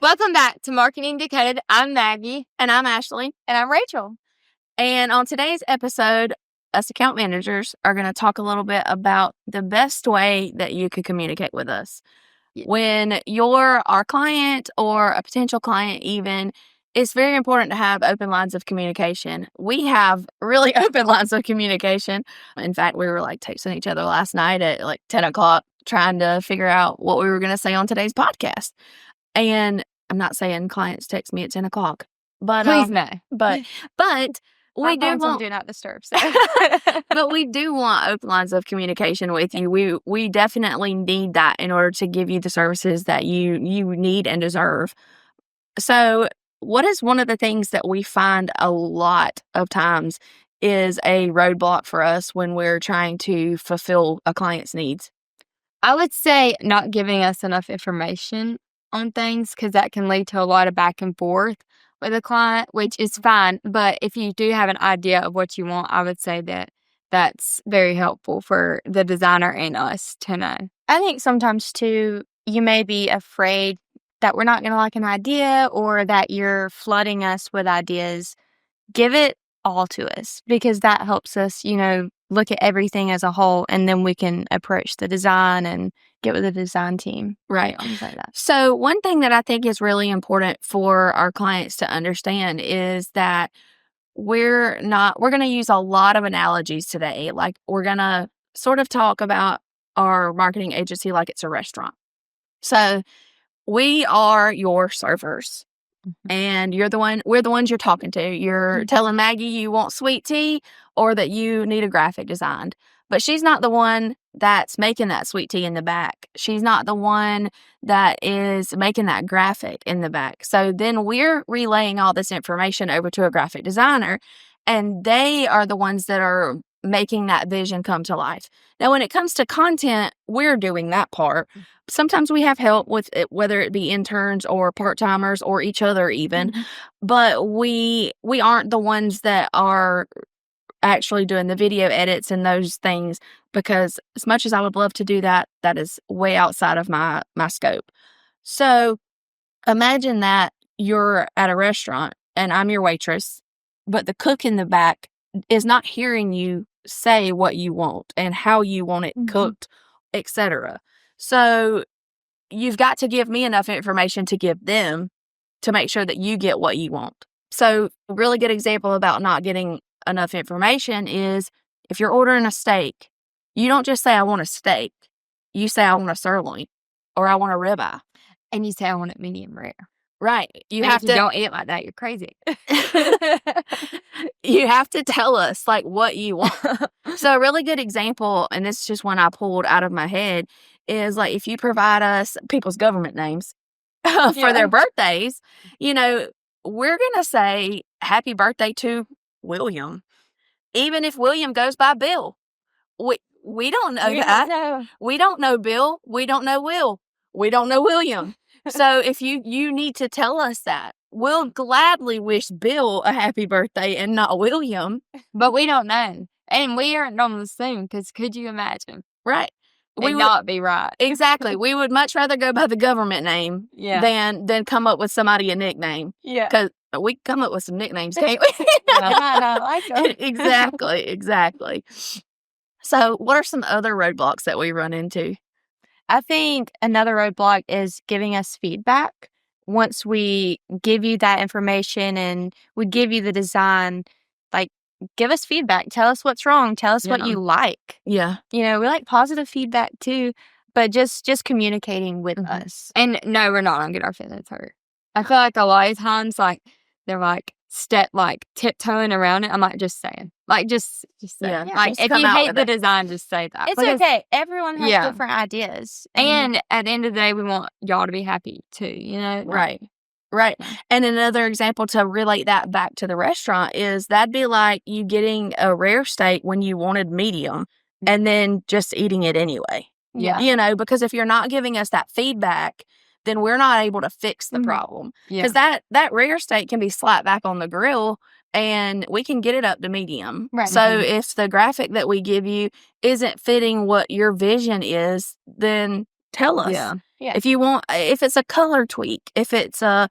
Welcome back to Marketing Decoded. I'm Maggie. And I'm Ashley. And I'm Rachel. And on today's episode, us account managers are going to talk a little bit about the best way that you could communicate with us. Yeah. When you're our client or a potential client even, it's very important to have open lines of communication. We have really open lines of communication. In fact, we were texting each other last night at 10 o'clock trying to figure out what we were going to say on today's podcast. And I'm not saying clients text me at 10 o'clock. But, please no. But we do want do not disturb. So. But we do want open lines of communication with you. We definitely need that in order to give you the services that you need and deserve. So what is one of the things that we find a lot of times is a roadblock for us when we're trying to fulfill a client's needs? I would say not giving us enough information on things, because that can lead to a lot of back and forth with a client, which is fine. But if you do have an idea of what you want, I would say that that's very helpful for the designer and us to know. I think sometimes too, you may be afraid that we're not going to like an idea or that you're flooding us with ideas. Give it all to us, because that helps us, look at everything as a whole, and then we can approach the design and get with the design team. Right. Like that. So one thing that I think is really important for our clients to understand is that we're going to use a lot of analogies today. We're going to sort of talk about our marketing agency like it's a restaurant. So we are your servers. Mm-hmm. And we're the ones you're talking to. You're mm-hmm. telling Maggie you want sweet tea or that you need a graphic designed. But she's not the one that's making that sweet tea in the back. She's not the one that is making that graphic in the back. So then we're relaying all this information over to a graphic designer, and they are the ones that are making that vision come to life. Now, when it comes to content, we're doing that part. Sometimes we have help with it, whether it be interns or part-timers or each other even, mm-hmm. but we aren't the ones that are actually doing the video edits and those things, because as much as I would love to do that, that is way outside of my scope. So imagine that you're at a restaurant and I'm your waitress, but the cook in the back is not hearing you say what you want and how you want it mm-hmm. cooked, etc. So you've got to give me enough information to give them to make sure that you get what you want. So a really good example about not getting enough information is if you're ordering a steak, you don't just say, I want a steak. You say, I want a sirloin or I want a ribeye. And you say, I want it medium rare. Right. You don't eat like that. You're crazy. You have to tell us what you want. So a really good example, and this is just one I pulled out of my head, is if you provide us people's government names for their birthdays, we're going to say happy birthday to William. Even if William goes by Bill. We don't know that. We don't know Bill. We don't know Will. We don't know William. So if you need to tell us that. We'll gladly wish Bill a happy birthday and not William. But we don't know. And we aren't on the Zoom, because could you imagine? Right. We would not be right. Exactly. We would much rather go by the government name than come up with somebody a nickname. Yeah. Because we come up with some nicknames, can't we? I like them. Exactly. So what are some other roadblocks that we run into? I think another roadblock is giving us feedback. Once we give you that information and we give you the design, give us feedback. Tell us what's wrong. Tell us what you like. Yeah. We like positive feedback too, but just communicating with mm-hmm. us. And no, we're not going to get our feelings hurt. I feel like a lot of times, they're tiptoeing around it. I'm just saying. Just say it. Yeah. If you hate the design, just say that. It's okay. Everyone has different ideas. And at the end of the day, we want y'all to be happy too, Right. And another example to relate that back to the restaurant is that'd be like you getting a rare steak when you wanted medium and then just eating it anyway. Yeah. Because if you're not giving us that feedback, then we're not able to fix the problem. Because that rare steak can be slapped back on the grill and we can get it up to medium. Right. So if the graphic that we give you isn't fitting what your vision is, then tell us. Yeah. Yeah. If it's a color tweak, if it's a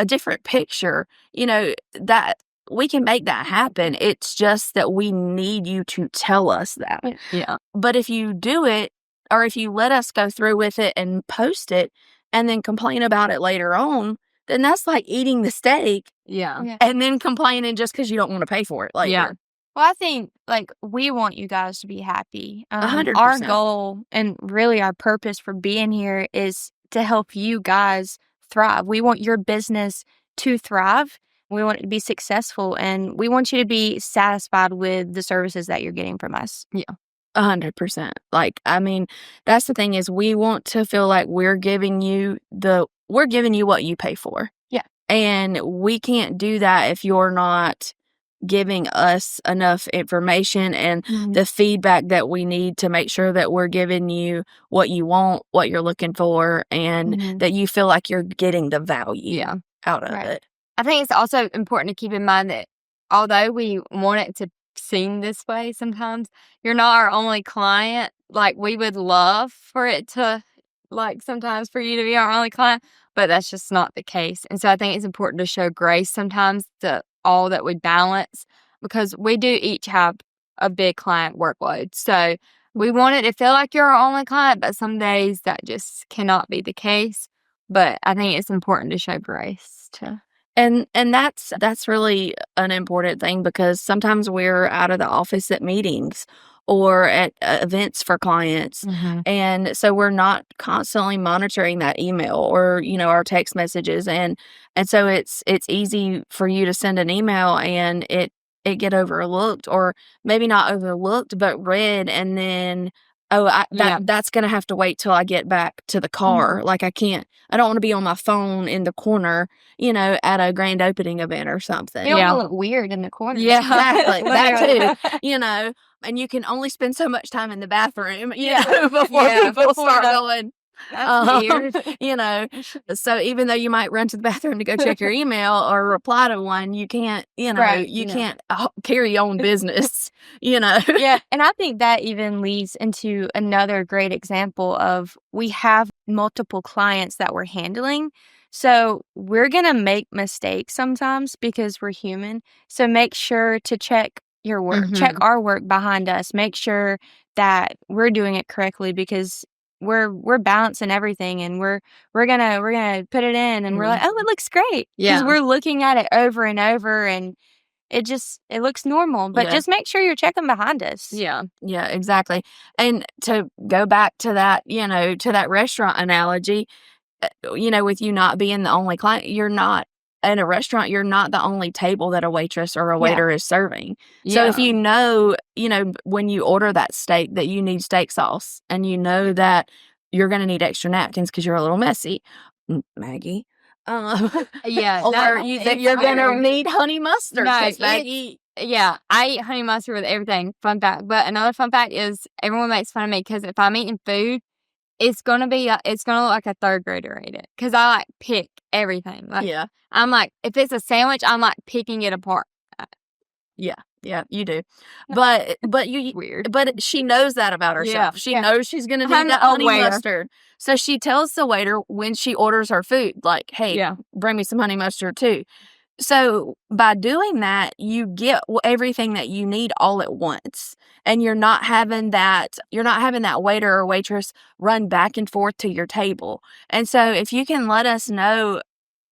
different picture, that we can make that happen. It's just that we need you to tell us that. Yeah. But if you do it, or if you let us go through with it and post it and then complain about it later on, then that's like eating the steak Yeah. and then complaining just because you don't want to pay for it later. Yeah. Well, I think we want you guys to be happy. 100%. Our goal and really our purpose for being here is to help you guys thrive. We want your business to thrive. We want it to be successful, and we want you to be satisfied with the services that you're getting from us. 100%. That's the thing, is we want to feel like we're giving you what you pay for. Yeah. And we can't do that if you're not giving us enough information and the feedback that we need to make sure that we're giving you what you want, what you're looking for, and that you feel like you're getting the value out of it. I think it's also important to keep in mind that although we want it to seem this way sometimes, you're not our only client. Like, we would love for it to, sometimes for you to be our only client, but that's just not the case. And so I think it's important to show grace sometimes to all that we balance, because we do each have a big client workload. So we want it to feel like you're our only client, but some days that just cannot be the case. But I think it's important to show grace to. And that's really an important thing, because sometimes we're out of the office at meetings or at events for clients. And so we're not constantly monitoring that email or, our text messages. And so it's easy for you to send an email and it get overlooked, or maybe not overlooked, but read. And then, that's going to have to wait till I get back to the car. I don't want to be on my phone in the corner, at a grand opening event or something. You don't want to look weird in the corner. Yeah, exactly. That too, and you can only spend so much time in the bathroom, before people start going, That's weird. So even though you might run to the bathroom to go check your email or reply to one, you can't, can't carry your own business, Yeah. And I think that even leads into another great example of, we have multiple clients that we're handling. So we're going to make mistakes sometimes because we're human. So make sure to check your work, check our work behind us, make sure that we're doing it correctly, because we're balancing everything, and we're gonna put it in, and we're like, oh, it looks great, because we're looking at it over and over, and it looks normal, but just make sure you're checking behind us. Yeah, exactly. And to go back to that, to that restaurant analogy, with you not being the only client, you're not in a restaurant, you're not the only table that a waitress or a waiter is serving. So if when you order that steak, that you need steak sauce, and that you're going to need extra napkins because you're a little messy, Maggie. Or you're going to need honey mustard. No, Maggie. I eat honey mustard with everything. Fun fact. But another fun fact is, everyone makes fun of me because if I'm eating food, it's gonna look like a third grader ate it, because I pick everything. I'm if it's a sandwich, I'm picking it apart. Yeah, you do. But you weird. But she knows that about herself. She knows she's gonna need that honey mustard. So she tells the waiter when she orders her food, hey, bring me some honey mustard too. So by doing that, you get everything that you need all at once, and you're not having that waiter or waitress run back and forth to your table. And so if you can let us know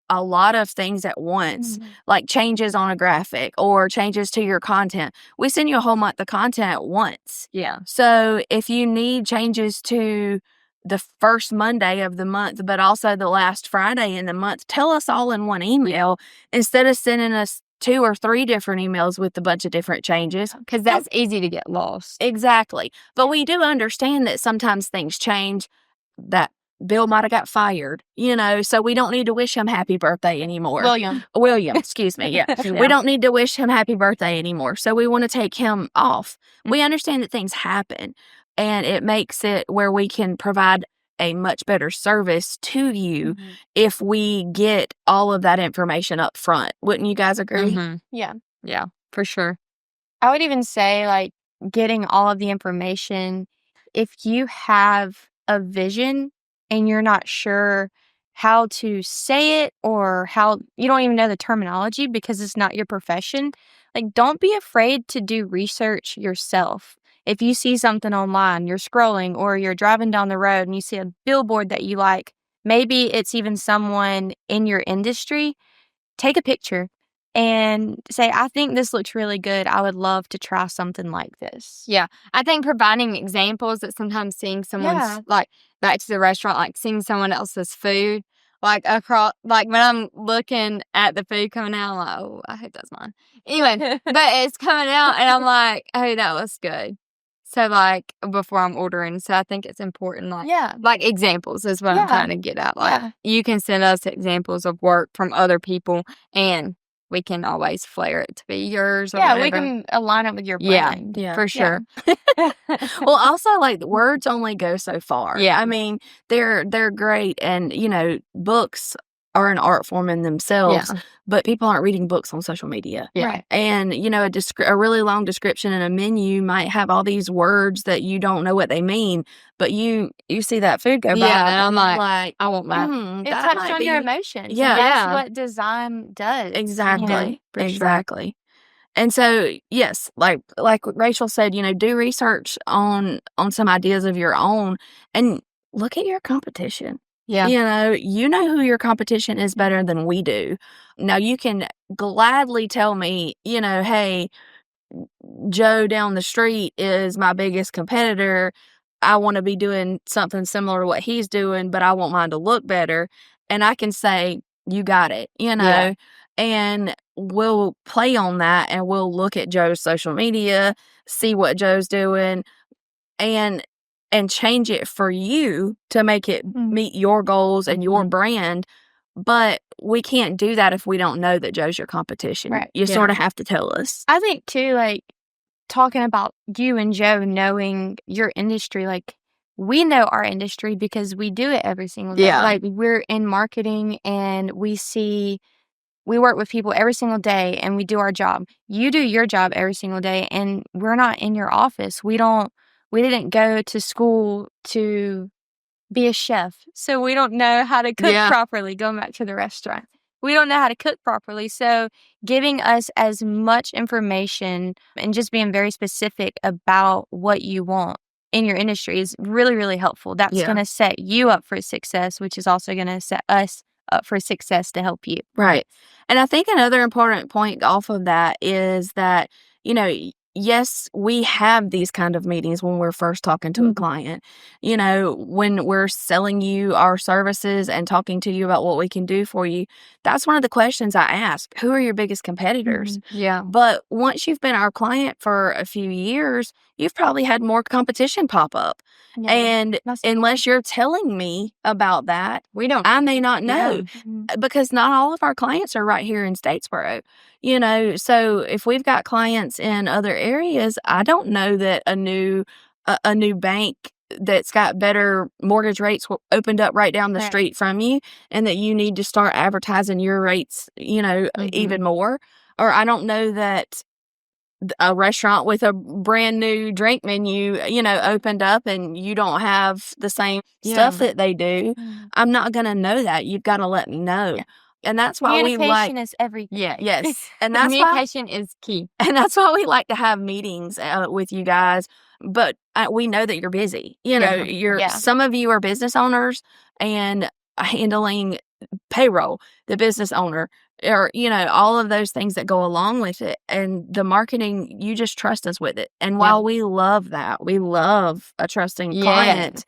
a lot of things at once, like changes on a graphic or changes to your content, we send you a whole month of content at once. Yeah. So if you need changes to the first Monday of the month, but also the last Friday in the month, tell us all in one email instead of sending us 2 or 3 different emails with a bunch of different changes. Because that's easy to get lost. Exactly. But we do understand that sometimes things change, that Bill might have got fired, so we don't need to wish him happy birthday anymore. William, excuse me. Yeah. We don't need to wish him happy birthday anymore. So we want to take him off. We understand that things happen, and it makes it where we can provide a much better service to you if we get all of that information up front. Wouldn't you guys agree? Yeah. Yeah, for sure. I would even say, getting all of the information, if you have a vision and you're not sure how to say it or how you don't even know the terminology because it's not your profession, like don't be afraid to do research yourself. If you see something online, you're scrolling or you're driving down the road and you see a billboard that you like, maybe it's even someone in your industry, take a picture and say, I think this looks really good. I would love to try something like this. Yeah. I think providing examples that sometimes seeing someone's, Yeah. like, back to the restaurant, like, seeing someone else's food, like, across, like, when I'm looking at the food coming out, I'm like, "Oh, I hope that's mine." Anyway, but it's coming out, and I'm like, "Oh, that looks good." So, like, before I'm ordering, so I think it's important, Yeah. like examples is what I'm Yeah. trying to get at. Like, Yeah. you can send us examples of work from other people, and we can always flare it to be yours or Yeah, we whatever. can align it with your Yeah, brand. Yeah. for sure. Well, also, like, words only go so far. Yeah. I mean, they're great, and, books are an art form in themselves, Yeah. but people aren't reading books on social media. Yeah. Right. And, a really long description in a menu might have all these words that you don't know what they mean, but you see that food go by, Yeah, and I'm and like, I want that. It that touched might on be your emotions. Yeah. And that's Yeah. what design does. Exactly. for sure. Exactly. And so, yes, like Rachel said, do research on some ideas of your own and look at your competition. Yeah. You know who your competition is better than we do. Now, you can gladly tell me, hey, Joe down the street is my biggest competitor. I want to be doing something similar to what he's doing, but I want mine to look better. And I can say, you got it, Yeah. and we'll play on that and we'll look at Joe's social media, see what Joe's doing, and change it for you to make it meet your goals and your brand. But we can't do that if we don't know that Joe's your competition. Right. You Yeah. sort of have to tell us. I think too, like talking about you and Joe knowing your industry, like we know our industry because we do it every single day. Yeah. Like we're in marketing and we work with people every single day and we do our job. You do your job every single day and we're not in your office. We didn't go to school to be a chef. So we don't know how to cook Yeah. properly, going back to the restaurant. We don't know how to cook properly. So giving us as much information and just being very specific about what you want in your industry is really, really helpful. That's Yeah. going to set you up for success, which is also going to set us up for success to help you. Right. And I think another important point off of that is that, yes, we have these kind of meetings when we're first talking to a client. When we're selling you our services and talking to you about what we can do for you, that's one of the questions I ask. Who are your biggest competitors? Yeah. But once you've been our client for a few years, you've probably had more competition pop up. Yeah. And That's unless you're telling me about that, We don't. I may not know. Yeah. Because not all of our clients are right here in Statesboro, so if we've got clients in other areas, I don't know that a new bank that's got better mortgage rates opened up right down the Right. street from you, and that you need to start advertising your rates, even more. Or I don't know that a restaurant with a brand new drink menu, opened up and you don't have the same stuff that they do. I'm not going to know that. You've got to let me know. Yeah. And that's why we Communication like, is everything. Yeah. yes. And that's why, Communication is key. and that's why we like to have meetings with you guys. But we know that you're busy. Yeah. Some of you are business owners and handling payroll, the business owner, or all of those things that go along with it, and the marketing, you just trust us with it. And while we love that, we love a trusting client,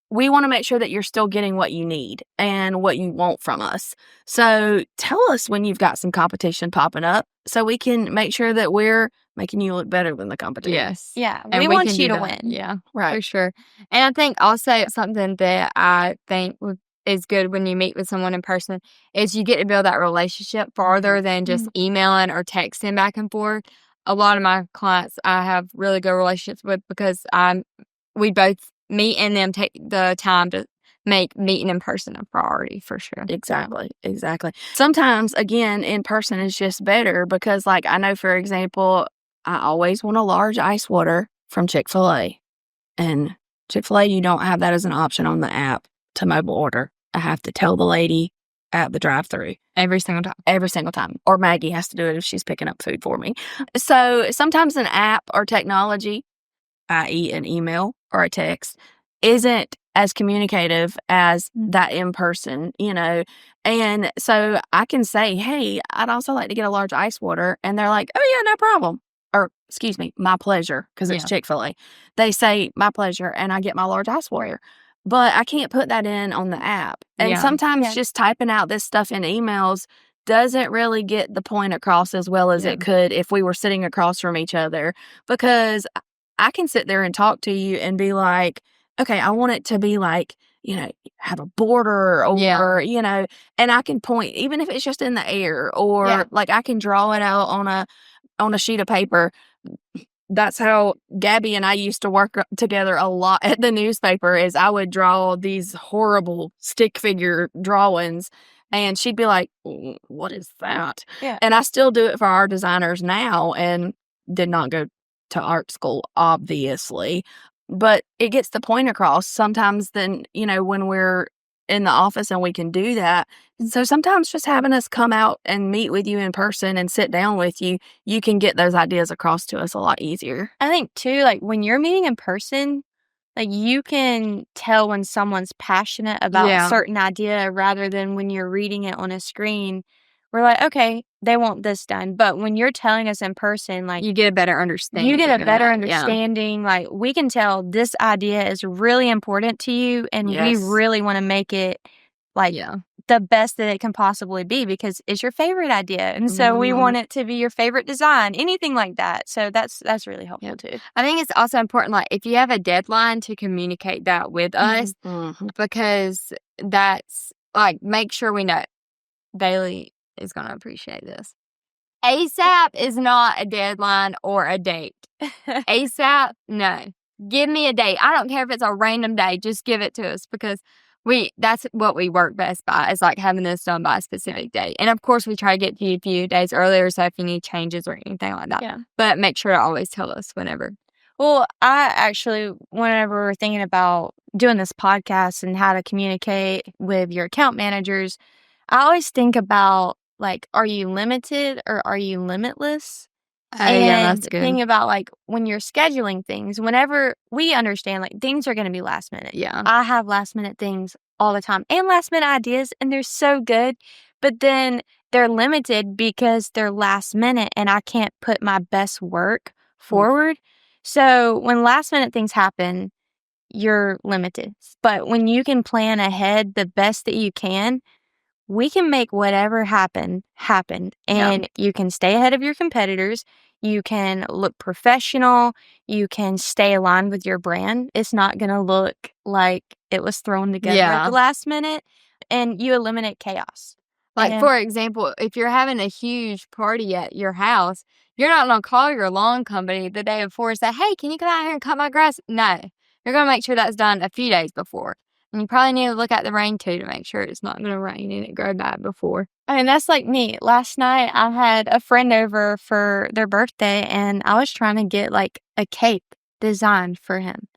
we want to make sure that you're still getting what you need and what you want from us. So tell us when you've got some competition popping up so we can make sure that we're making you look better than the competition. Yes. Yeah. And We we want can you do to that. win. Yeah. Right. For sure. And I think also something that I think is good when you meet with someone in person is you get to build that relationship farther than just emailing or texting back and forth. A lot of my clients I have really good relationships with because we both meet and them take the time to make meeting in person a priority for sure. Exactly. Sometimes, again, in person is just better because, like, I know, for example, I always want a large ice water from Chick-fil-A. And Chick-fil-A, you don't have that as an option on the app to mobile order. I have to tell the lady at the drive-thru Every single time. every single time. Or Maggie has to do it if she's picking up food for me. So sometimes an app or technology, i.e. an email or a text, isn't as communicative as that in person, And so I can say, hey, I'd also like to get a large ice water. And they're like, oh, yeah, no problem. Or, excuse me, my pleasure, because it's Chick-fil-A. They say, my pleasure, and I get my large ice water. But I can't put that in on the app. And sometimes just typing out this stuff in emails doesn't really get the point across as well as it could if we were sitting across from each other. Because I can sit there and talk to you and be like, okay, I want it to be like, have a border or, and I can point, even if it's just in the air or like I can draw it out on a sheet of paper. That's how Gabby and I used to work together a lot at the newspaper is I would draw these horrible stick figure drawings and she'd be like, what is that? Yeah. And I still do it for our designers now and did not go to art school, obviously. But it gets the point across sometimes then, when we're in the office and we can do that. So sometimes just having us come out and meet with you in person and sit down with you, you can get those ideas across to us a lot easier. I think too, like when you're meeting in person, like you can tell when someone's passionate about a certain idea rather than when you're reading it on a screen. We're like, okay, they want this done. But when you're telling us in person, like you get a better understanding. You get a better understanding. Like we can tell this idea is really important to you and we really want to make it like the best that it can possibly be because it's your favorite idea. And so we want it to be your favorite design, anything like that. So that's really helpful too. I think it's also important, like if you have a deadline to communicate that with us because that's like, make sure we know Bailey is going to appreciate this. ASAP is not a deadline or a date. ASAP, no. Give me a date. I don't care if it's a random day. Just give it to us because that's what we work best by is like having this done by a specific date. And of course, we try to get to you a few days earlier. So if you need changes or anything like that. Yeah. But make sure to always tell us whenever. Well, I actually, whenever we're thinking about doing this podcast and how to communicate with your account managers, I always think about like, are you limited or are you limitless? That's good. Think about like when you're scheduling things, whenever we understand like things are going to be last minute. Yeah. I have last minute things all the time and last minute ideas and they're so good, but then they're limited because they're last minute and I can't put my best work forward. So when last minute things happen, you're limited. But when you can plan ahead the best that you can, we can make whatever happen. And you can stay ahead of your competitors. You can look professional. You can stay aligned with your brand. It's not going to look like it was thrown together at the last minute. And you eliminate chaos. Like, for example, if you're having a huge party at your house, you're not going to call your lawn company the day before and say, hey, can you come out here and cut my grass? No. You're going to make sure that's done a few days before. And you probably need to look at the rain, too, to make sure it's not going to rain and it grow bad before. I mean, that's like me. Last night, I had a friend over for their birthday, and I was trying to get, like, a cape designed for him.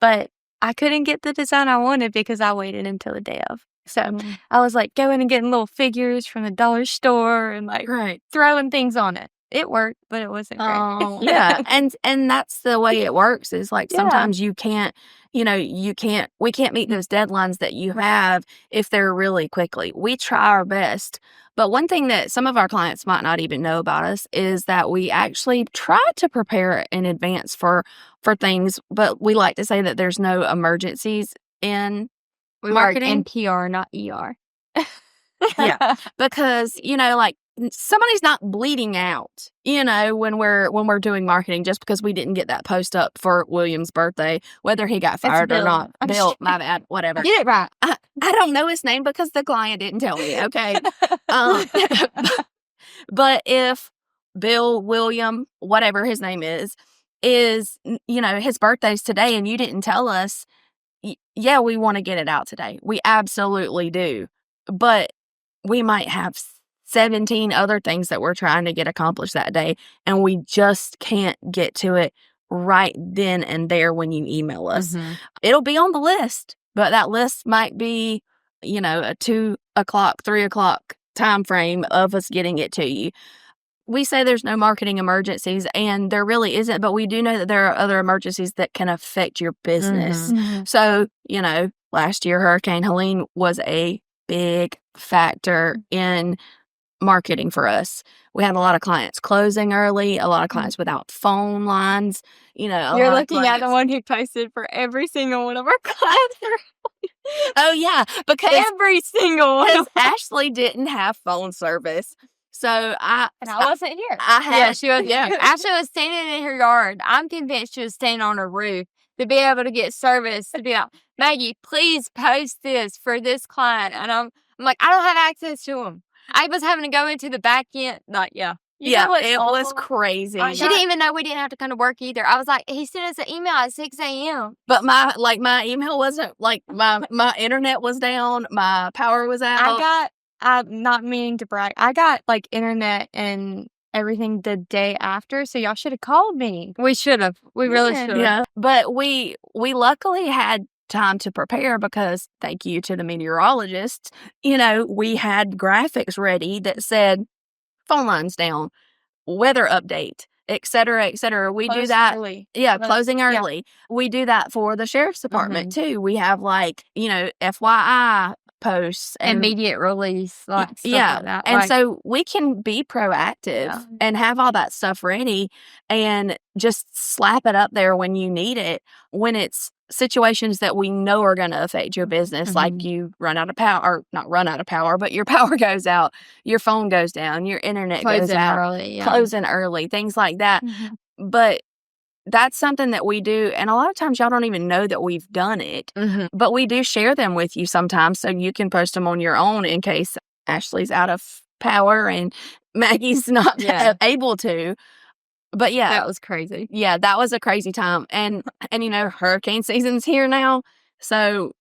But I couldn't get the design I wanted because I waited until the day of. So I was, like, going and getting little figures from the dollar store and, like, throwing things on it. It worked, but it wasn't great. Oh, yeah. And that's the way it works is like sometimes you can't, we can't meet those deadlines that you have if they're really quickly. We try our best. But one thing that some of our clients might not even know about us is that we actually try to prepare in advance for things, but we like to say that there's no emergencies in marketing. In PR, not ER. Yeah. Because, like, somebody's not bleeding out, when we're doing marketing just because we didn't get that post up for William's birthday, whether he got fired or not. Bill, my bad, whatever. Get it right. I don't know his name because the client didn't tell me, okay? But if Bill, William, whatever his name is, his birthday's today and you didn't tell us, yeah, we want to get it out today. We absolutely do. But we might have 17 other things that we're trying to get accomplished that day, and we just can't get to it right then and there when you email us. Mhm. It'll be on the list, but that list might be, a 2:00, 3:00 time frame of us getting it to you. We say there's no marketing emergencies, and there really isn't, but we do know that there are other emergencies that can affect your business. Mhm. So, last year, Hurricane Helene was a big factor in marketing for us. We had a lot of clients closing early, a lot of clients without phone lines, a You're lot of looking at the clients. one who posted for every single one of our clients. Oh, yeah, because Every single one. Ashley didn't have phone service. So And I wasn't here. I had, Yeah, she was. Yeah, Ashley was standing in her yard. I'm convinced she was standing on her roof to be able to get service. To be like, Maggie, please post this for this client. And I'm like, I don't have access to them. I was having to go into the back end. Like, yeah. You know what's it was awful? crazy. I She didn't even know we didn't have to come to work either. I was like, he sent us an email at 6 a.m. But my email wasn't my internet was down, my power was out. I'm not meaning to brag. I got internet and everything the day after, so y'all should have called me. We should have. We really Yeah. should have. Yeah, but we luckily had time to prepare because thank you to the meteorologists, we had graphics ready that said phone lines down, weather update, et cetera, et cetera. We do Close that. early. Yeah, Close- closing yeah. early. We do that for the sheriff's department too. We have FYI posts and Immediate release, like stuff yeah, like that. and Like, so we can be proactive Yeah. and have all that stuff ready and just slap it up there when you need it, when it's situations that we know are going to affect your business, like you run out of power, or not run out of power, but your power goes out, your phone goes down, your internet goes closing out, early. Yeah. closing early, things like that. Mhm. But that's something that we do, and a lot of times y'all don't even know that we've done it, but we do share them with you sometimes so you can post them on your own in case Ashley's out of power and Maggie's not Yeah. able to. But yeah, That was crazy. yeah, that was a crazy time. And hurricane season's here now, so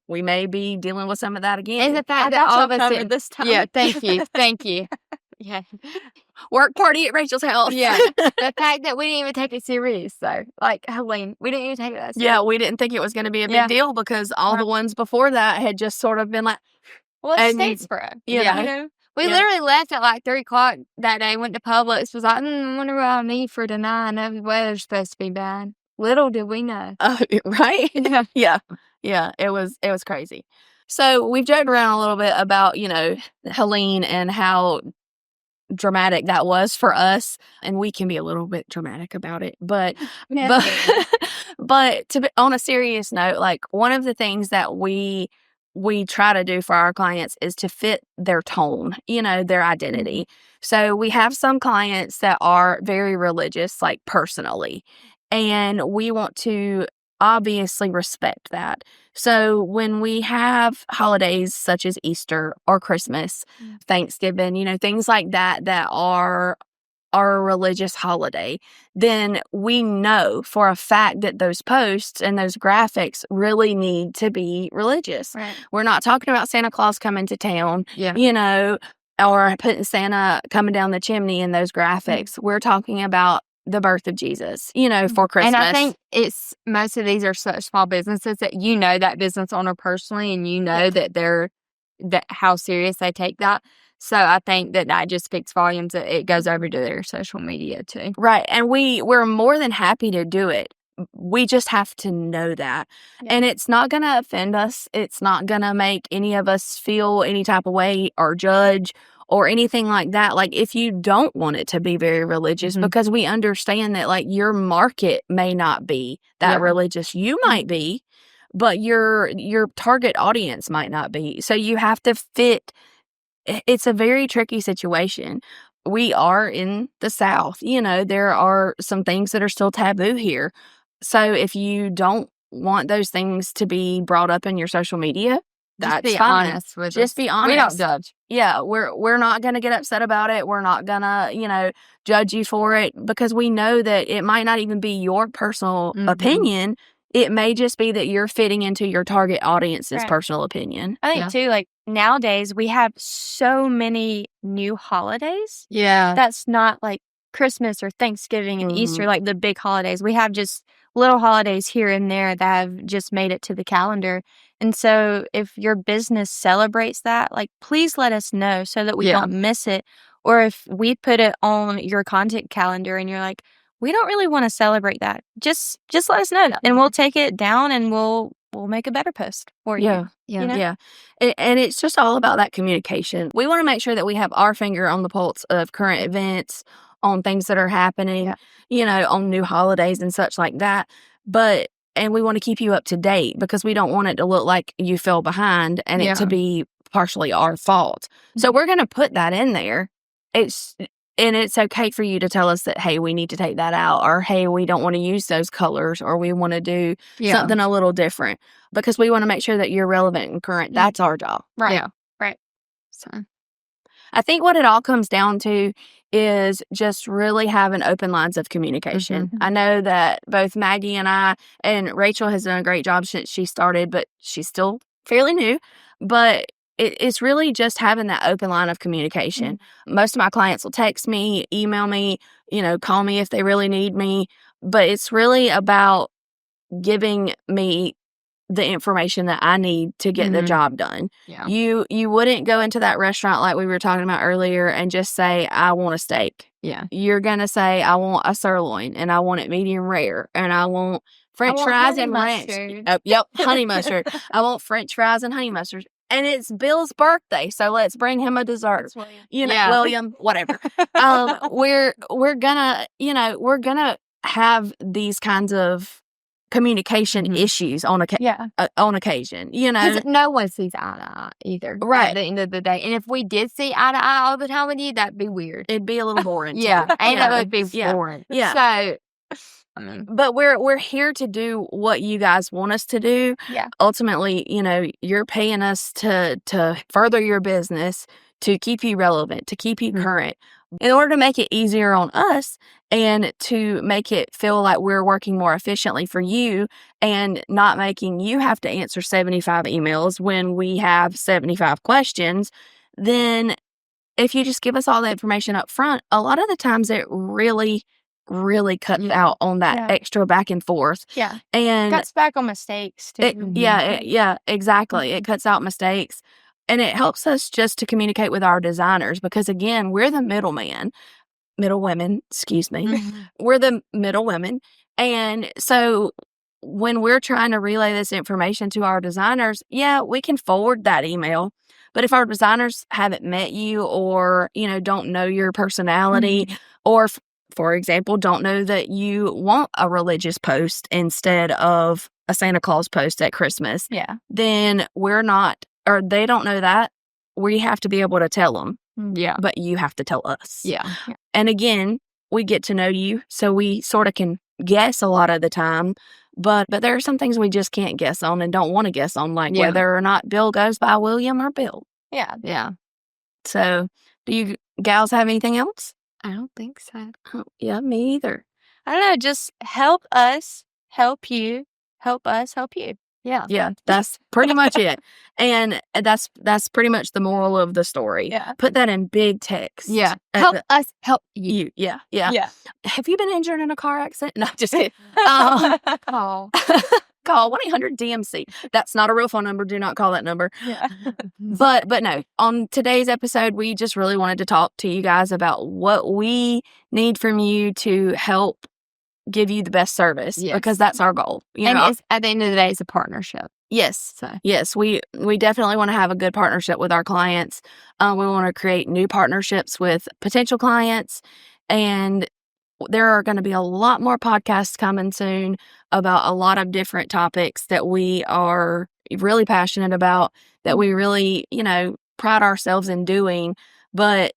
we may be dealing with some of that again. And the fact I that got all y'all of us covered did- this time. Yeah, thank you. Thank you. Yeah. Work party at Rachel's house. Yeah. The fact that we didn't even take it serious, though. Like, Helene, we didn't even take it that serious. Yeah, we didn't think it was going to be a big Yeah. deal because all the ones before that had just sort of been like, Well, it's And- statesboro. Yeah. We literally left at like 3 o'clock that day, went to Publix, was like, I wonder what I need for tonight. I know the weather's supposed to be bad. Little did we know. right? Yeah. Yeah, it was crazy. So we've joked around a little bit about, Helene and how dramatic that was for us, and we can be a little bit dramatic about it, but but on a serious note, like one of the things that we try to do for our clients is to fit their tone, their identity. So we have some clients that are very religious, like personally, and we want to obviously respect that. So when we have holidays such as Easter or Christmas, Thanksgiving, things like that are a religious holiday, then we know for a fact that those posts and those graphics really need to be religious. Right. We're not talking about Santa Claus coming to town, Yeah. Or putting Santa coming down the chimney in those graphics. We're talking about the birth of Jesus, for Christmas. And I think it's most of these are such small businesses that that business owner personally, and that how serious they take that. So I think that just speaks volumes that it goes over to their social media too. Right. And we're more than happy to do it. We just have to know that. Yeah. And it's not going to offend us. It's not going to make any of us feel any type of way or judge or anything like that. Like if you don't want it to be very religious, because we understand that like your market may not be that religious. You might be, but your target audience might not be. So you have to fit. It's a very tricky situation. We are in the South. There are some things that are still taboo here. So if you don't want those things to be brought up in your social media, that's Just be fine. honest with Just us. be honest. We don't judge. Yeah, we're not going to get upset about it. We're not going to, judge you for it because we know that it might not even be your personal opinion. It may just be that you're fitting into your target audience's personal opinion. I think too, like nowadays we have so many new holidays. Yeah. That's not like Christmas or Thanksgiving and Easter, Mhm. like the big holidays. We have just little holidays here and there that have just made it to the calendar. And so if your business celebrates that, like please let us know so that we Yeah. don't miss it. Or if we put it on your content calendar and you're like, we don't really want to celebrate that, just let us know and we'll take it down and we'll make a better post for you. Yeah. You know? Yeah. And it's just all about that communication. We want to make sure that we have our finger on the pulse of current events, on things that are happening, Yeah. you know, on new holidays and such like that. And we want to keep you up to date because we don't want it to look like you fell behind and it to Yeah. be partially our fault. So we're going to put that in there. And it's okay for you to tell us that, hey, we need to take that out, or hey, we don't want to use those colors, or we want to do Yeah. something a little different because we want to make sure that you're relevant and current. That's our job. Right. Yeah. Right. So, I think what it all comes down to is just really having open lines of communication. Mhm. I know that both Maggie and I, and Rachel has done a great job since she started, but she's still fairly new. But it's really just having that open line of communication. Most of my clients will text me, email me, you know, call me if they really need me. But it's really about giving me the information that I need to get the Mhm. job done. yeah. You wouldn't go into that restaurant like we were talking about earlier and just say, I want a steak. Yeah. You're going to say, I want a sirloin and I want it medium rare and I want French want fries honey and ranch. mustard. Yep, honey mustard. I want French fries and honey mustard. And it's Bill's birthday, so let's bring him a dessert. You know, Yeah. William, whatever. We're gonna, you know, we're gonna have these kinds of communication Mhm. issues on occasion, you know. Because no one sees eye to eye either. Right. At the end of the day. And if we did see eye to eye all the time with you, that'd be weird. It'd be a little boring. Yeah. too. And Yeah. that would be Yeah. boring. Yeah. So, I mean, But we're here to do what you guys want us to do. Yeah. Ultimately, you know, you're paying us to further your business, to keep you relevant, to keep you Mhm. current. In order to make it easier on us and to make it feel like we're working more efficiently for you and not making you have to answer 75 emails when we have 75 questions, then if you just give us all the information up front, a lot of the times it really cuts Yeah. out on that Yeah. extra back and forth. Yeah. And Cuts back on mistakes too. yeah, exactly. It cuts out mistakes. And it helps us just to communicate with our designers because, again, we're the middle women, excuse me. Mhm. We're the middle women. And so when we're trying to relay this information to our designers, yeah, we can forward that email. But if our designers haven't met you or, you know, don't know your personality or, for example, don't know that you want a religious post instead of a Santa Claus post at Christmas, Yeah. then we're not, or they don't know that, we have to be able to tell them, Yeah. but you have to tell us. Yeah. And again, we get to know you, so we sort of can guess a lot of the time, but there are some things we just can't guess on and don't want to guess on, like Yeah. whether or not Bill goes by William or Bill. Yeah. Yeah. So, do you gals have anything else? I don't think so. Oh, yeah, me either. I don't know. Just help us help you. Help us help you. Yeah. Yeah, that's pretty much it. And that's pretty much the moral of the story. Yeah. Put that in big text. Yeah. at Help the- us help you. you. Yeah, yeah. Yeah. Have you been injured in a car accident? No, just kidding. Oh. Call 1-800-DMC. That's not a real phone number. Do not call that number. Yeah. But no, on today's episode, we just really wanted to talk to you guys about what we need from you to help give you the best service, Yes. because that's our goal. You And know, it's, at the end of the day, it's a partnership. yes. So, Yes, we definitely want to have a good partnership with our clients. We want to create new partnerships with potential clients, and there are going to be a lot more podcasts coming soon about a lot of different topics that we are really passionate about, that we really, you know, pride ourselves in doing, but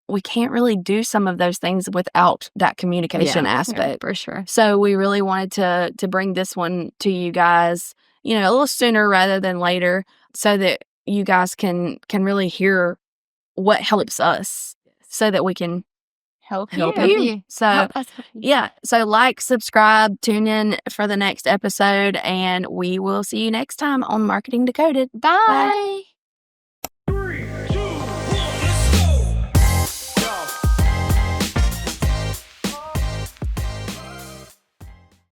we can't really do some of those things without that communication aspect. for sure. So we really wanted to bring this one to you guys, you know, a little sooner rather than later, so that you guys can really hear what helps us, so that we can Help help you. you. So Help us help you. yeah, so like, subscribe, tune in for the next episode, and we will see you next time on Marketing Decoded. Bye.